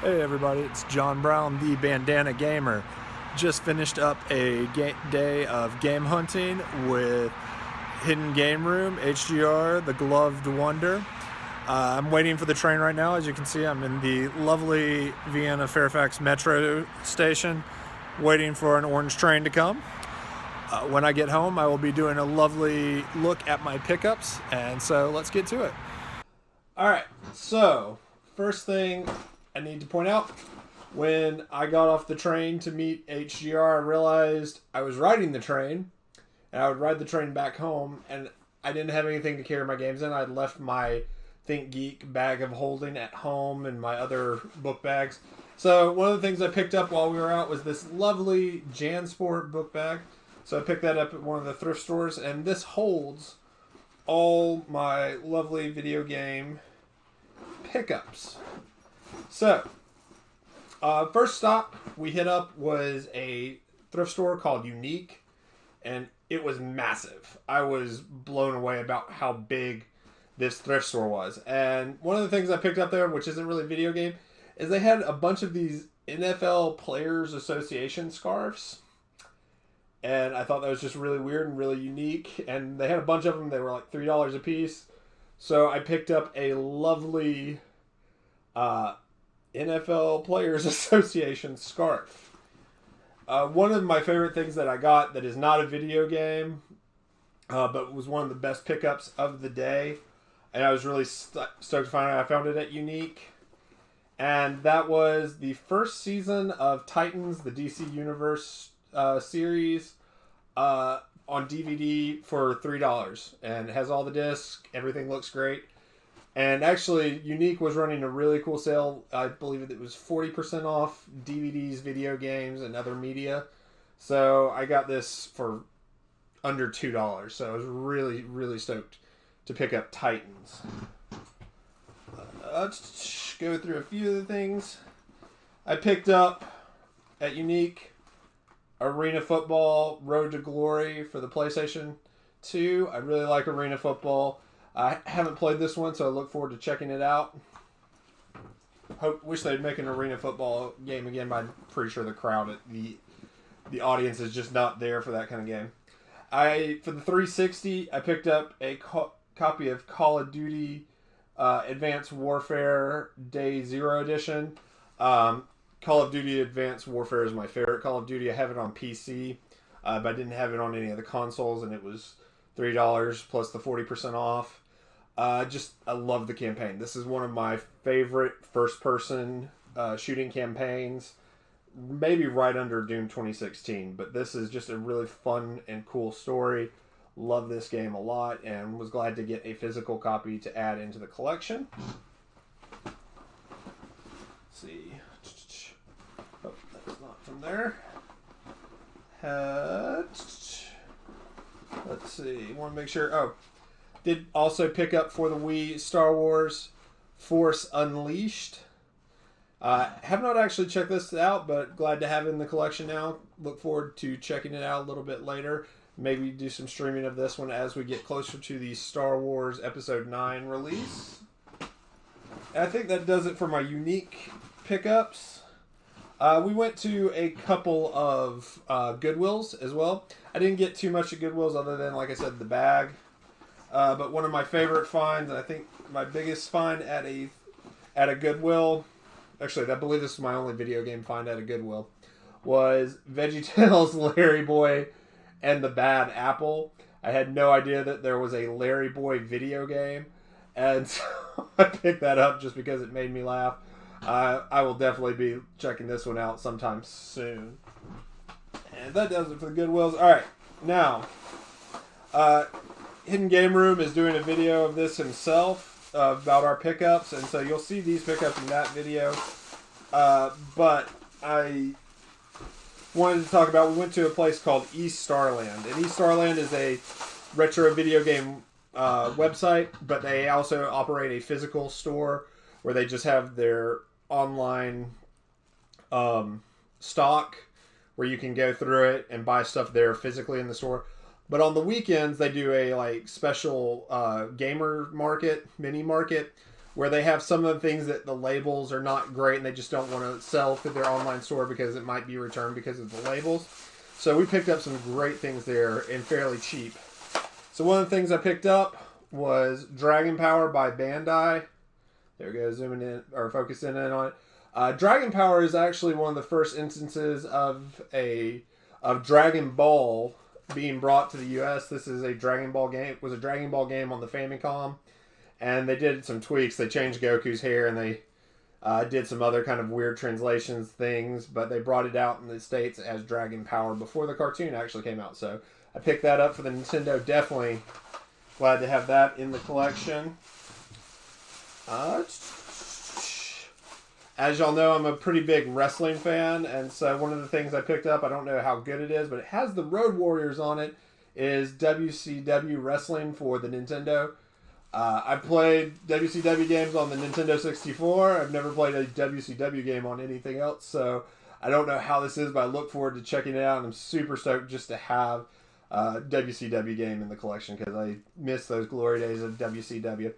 Hey everybody, it's John Brown, the Bandana Gamer. Just finished up a day of game hunting with Hidden Game Room, HGR, the Gloved Wonder. I'm waiting for the train right now. As you can see, I'm in the lovely Vienna Fairfax metro station, waiting for an orange train to come. When I get home, I will be doing a lovely look at my pickups, and so let's get to it. Alright, so first thing I need to point out, when I got off the train to meet HGR, I realized I was riding the train, and I would ride the train back home, and I didn't have anything to carry my games in. I'd left my Think Geek bag of holding at home and my other book bags. So one of the things I picked up while we were out was this lovely JanSport book bag. So I picked that up at one of the thrift stores, and this holds all my lovely video game pickups. So, first stop we hit up was a thrift store called Unique, and it was massive. I was blown away about how big this thrift store was. And one of the things I picked up there, which isn't really video game, is they had a bunch of these NFL Players Association scarves. And I thought that was just really weird and really unique. And they had a bunch of them. They were like $3 a piece. So I picked up a lovely NFL Players Association scarf. One of my favorite things that I got that is not a video game, but was one of the best pickups of the day. And I was really stoked to find out I found it at Unique. And that was the first season of Titans, the DC Universe series, on DVD for $3. And it has all the discs. Everything looks great. And actually, Unique was running a really cool sale. I believe it was 40% off DVDs, video games, and other media. So I got this for under $2. So I was really, really stoked to pick up Titans. Let's go through a few of the things. I picked up at Unique Arena Football Road to Glory for the PlayStation 2. I really like Arena Football. I haven't played this one, so I look forward to checking it out. Wish they'd make an Arena Football game again, but I'm pretty sure the crowd, the audience is just not there for that kind of game. For the 360, I picked up a copy of Call of Duty Advanced Warfare Day Zero Edition. Call of Duty Advanced Warfare is my favorite Call of Duty. I have it on PC, but I didn't have it on any of the consoles, and it was $3 plus the 40% off. I love the campaign. This is one of my favorite first-person shooting campaigns, maybe right under Doom 2016, but this is just a really fun and cool story. Love this game a lot, and was glad to get a physical copy to add into the collection. Let's see. Oh, that's not from there. Let's see. Want to make sure. Oh, did also pick up for the Wii Star Wars Force Unleashed. Have not actually checked this out, but glad to have it in the collection now. Look forward to checking it out a little bit later. Maybe do some streaming of this one as we get closer to the Star Wars Episode 9 release. And I think that does it for my Unique pickups. We went to a couple of Goodwills as well. I didn't get too much at Goodwills other than, like I said, the bag. But one of my favorite finds, and I think my biggest find at a Goodwill, actually I believe this is my only video game find at a Goodwill, was VeggieTales Larry Boy and the Bad Apple. I had no idea that there was a Larry Boy video game, and so I picked that up just because it made me laugh. I will definitely be checking this one out sometime soon. And that does it for the Goodwills. Alright, now, Hidden Game Room is doing a video of this himself, about our pickups, and so you'll see these pickups in that video. But I wanted to talk about, we went to a place called East Starland, and East Starland is a retro video game website, but they also operate a physical store where they just have their online stock where you can go through it and buy stuff there physically in the store. But on the weekends, they do a special gamer market, mini market, where they have some of the things that the labels are not great and they just don't want to sell through their online store because it might be returned because of the labels. So we picked up some great things there and fairly cheap. So one of the things I picked up was Dragon Power by Bandai. There we go, zooming in or focusing in on it. Dragon Power is actually one of the first instances of Dragon Ball being brought to the U.S. This is a Dragon Ball game. It was a Dragon Ball game on the Famicom, and they did some tweaks. They changed Goku's hair, and they did some other kind of weird translations things, but they brought it out in the States as Dragon Power before the cartoon actually came out. So I picked that up for the Nintendo. Definitely glad to have that in the collection. As y'all know, I'm a pretty big wrestling fan, and so one of the things I picked up, I don't know how good it is, but it has the Road Warriors on it, is WCW Wrestling for the Nintendo. I've played WCW games on the Nintendo 64. I've never played a WCW game on anything else, so I don't know how this is, but I look forward to checking it out, and I'm super stoked just to have a WCW game in the collection because I miss those glory days of WCW.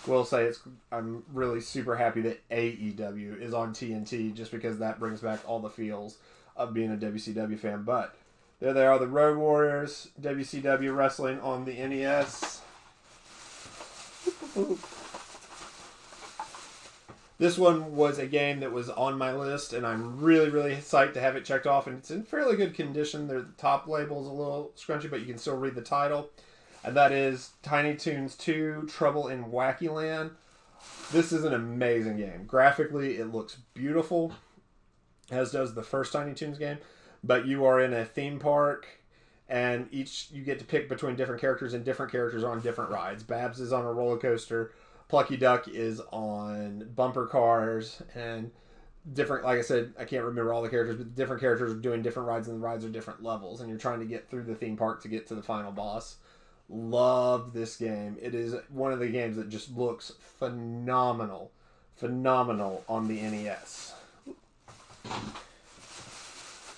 Will say I'm really super happy that AEW is on TNT just because that brings back all the feels of being a WCW fan. But there they are, the Road Warriors, WCW Wrestling on the NES. This one was a game that was on my list, and I'm really, really psyched to have it checked off. And it's in fairly good condition. The top label's a little scrunchy, but you can still read the title. And that is Tiny Toons 2, Trouble in Wacky Land. This is an amazing game. Graphically, it looks beautiful, as does the first Tiny Toons game. But you are in a theme park, and you get to pick between different characters, and different characters are on different rides. Babs is on a roller coaster. Plucky Duck is on bumper cars, and different, like I said, I can't remember all the characters, but different characters are doing different rides, and the rides are different levels, and you're trying to get through the theme park to get to the final boss. Love this game. It is one of the games that just looks phenomenal on the NES.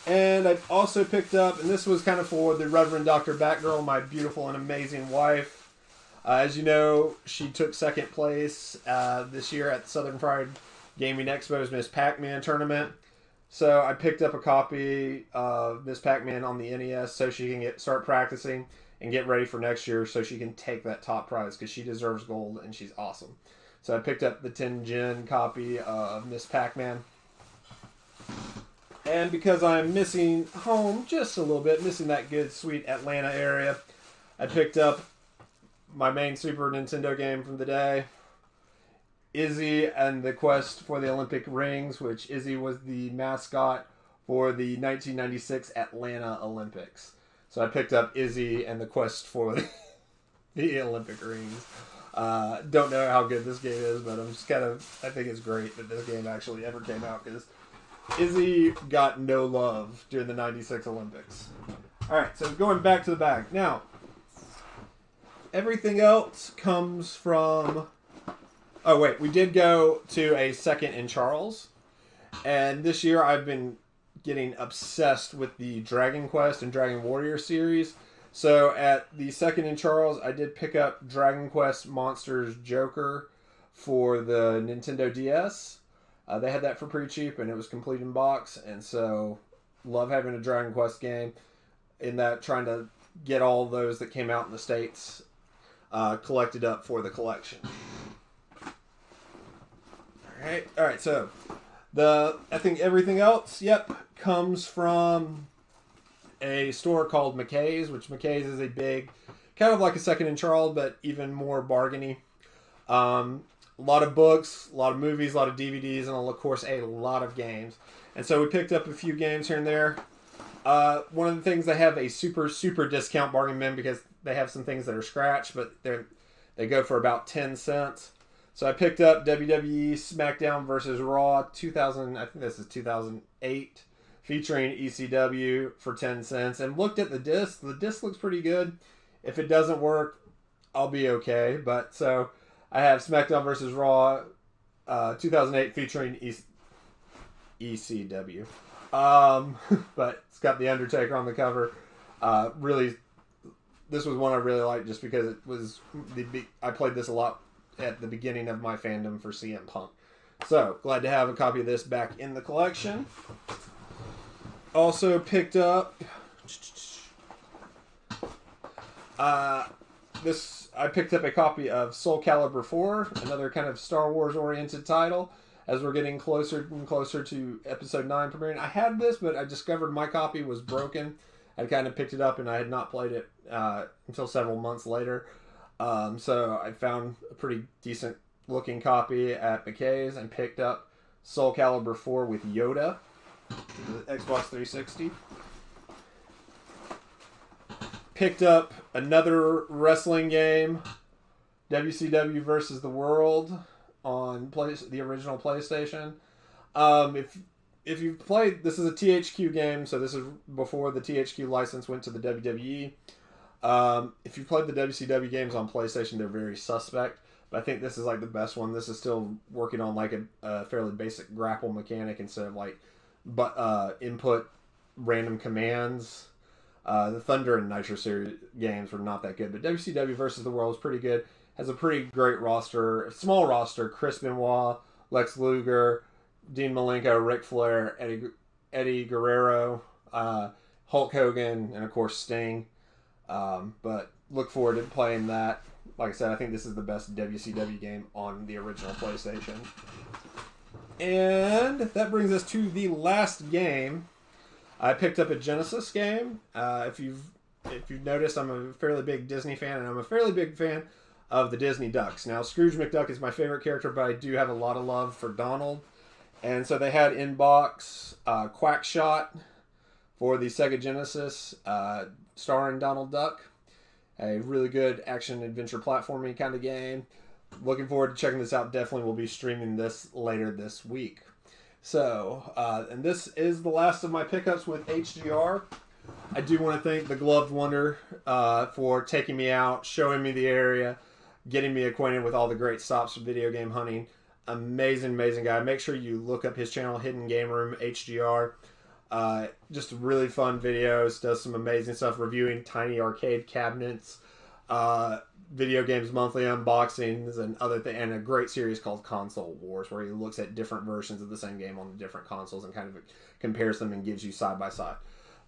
And I've also picked up, and this was kind of for the Reverend Dr. Batgirl, my beautiful and amazing wife. As you know, she took second place this year at the Southern Fried Gaming Expo's Miss Pac-Man tournament. So I picked up a copy of Miss Pac-Man on the NES so she can start practicing and get ready for next year so she can take that top prize because she deserves gold and she's awesome. So I picked up the 10-gen copy of Miss Pac-Man. And because I'm missing home just a little bit, missing that good, sweet Atlanta area, I picked up my main Super Nintendo game from the day, Izzy and the Quest for the Olympic Rings, which Izzy was the mascot for the 1996 Atlanta Olympics. So I picked up Izzy and the Quest for the Olympic Rings. Don't know how good this game is, but I think it's great that this game actually ever came out because Izzy got no love during the 96 Olympics. Alright, so going back to the bag. Now, everything else comes from... Oh, wait, we did go to a second in Charles. And this year I've been getting obsessed with the Dragon Quest and Dragon Warrior series. So at the second in Charles, I did pick up Dragon Quest Monsters Joker for the Nintendo DS. They had that for pretty cheap, and it was complete in box. And so, love having a Dragon Quest game. In that, trying to get all those that came out in the States collected up for the collection. Alright, so I think everything else, comes from a store called McKay's, which McKay's is a big, kind of like a second in Charles, but even more bargainy. A lot of books, a lot of movies, a lot of DVDs, and of course a lot of games. And so we picked up a few games here and there. One of the things, they have a super, super discount bargain bin because they have some things that are scratched, but they go for about 10 cents. So I picked up WWE SmackDown vs. Raw 2000, I think this is 2008, featuring ECW for 10 cents, and looked at the disc. The disc looks pretty good. If it doesn't work, I'll be okay. But so I have SmackDown vs. Raw 2008 featuring ECW. But it's got The Undertaker on the cover. Really, this was one I really liked just because it was I played this a lot at the beginning of my fandom for CM Punk. So, glad to have a copy of this back in the collection. Also picked up I picked up a copy of Soul Calibur 4, another kind of Star Wars oriented title, as we're getting closer and closer to episode 9 premiering. I had this, but I discovered my copy was broken. I kind of picked it up and I had not played it until several months later. So I found a pretty decent looking copy at McKay's and picked up Soul Calibur 4 with Yoda, the Xbox 360. Picked up another wrestling game, WCW versus the World, on the original PlayStation. If you've played, this is a THQ game, so this is before the THQ license went to the WWE. If you played the WCW games on PlayStation, they're very suspect, but I think this is like the best one. This is still working on like a fairly basic grapple mechanic instead of like input random commands. The Thunder and Nitro Series games were not that good, but WCW versus the World is pretty good. Has a pretty great roster, small roster: Chris Benoit, Lex Luger, Dean Malenko, Ric Flair, Eddie Guerrero, Hulk Hogan, and of course Sting. But look forward to playing that. Like I said, I think this is the best WCW game on the original PlayStation. And that brings us to the last game. I picked up a Genesis game. If you've noticed, I'm a fairly big Disney fan, and I'm a fairly big fan of the Disney Ducks. Now, Scrooge McDuck is my favorite character, but I do have a lot of love for Donald. And so they had in box Quackshot for the Sega Genesis, starring Donald Duck. A really good action-adventure platforming kind of game. Looking forward to checking this out. Definitely will be streaming this later this week. So, and this is the last of my pickups with HGR. I do want to thank the Gloved Wonder for taking me out, showing me the area, getting me acquainted with all the great stops for video game hunting. Amazing guy. Make sure you look up his channel, Hidden Game Room HGR. Just really fun videos. Does some amazing stuff, reviewing tiny arcade cabinets, video games monthly unboxings, and other things. And a great series called Console Wars, where he looks at different versions of the same game on the different consoles and kind of compares them and gives you side by side.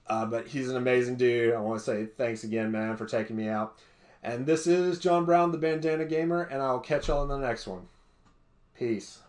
But he's an amazing dude. I want to say thanks again, man, for taking me out. And this is John Brown, the Bandana Gamer, and I'll catch y'all in the next one. Peace.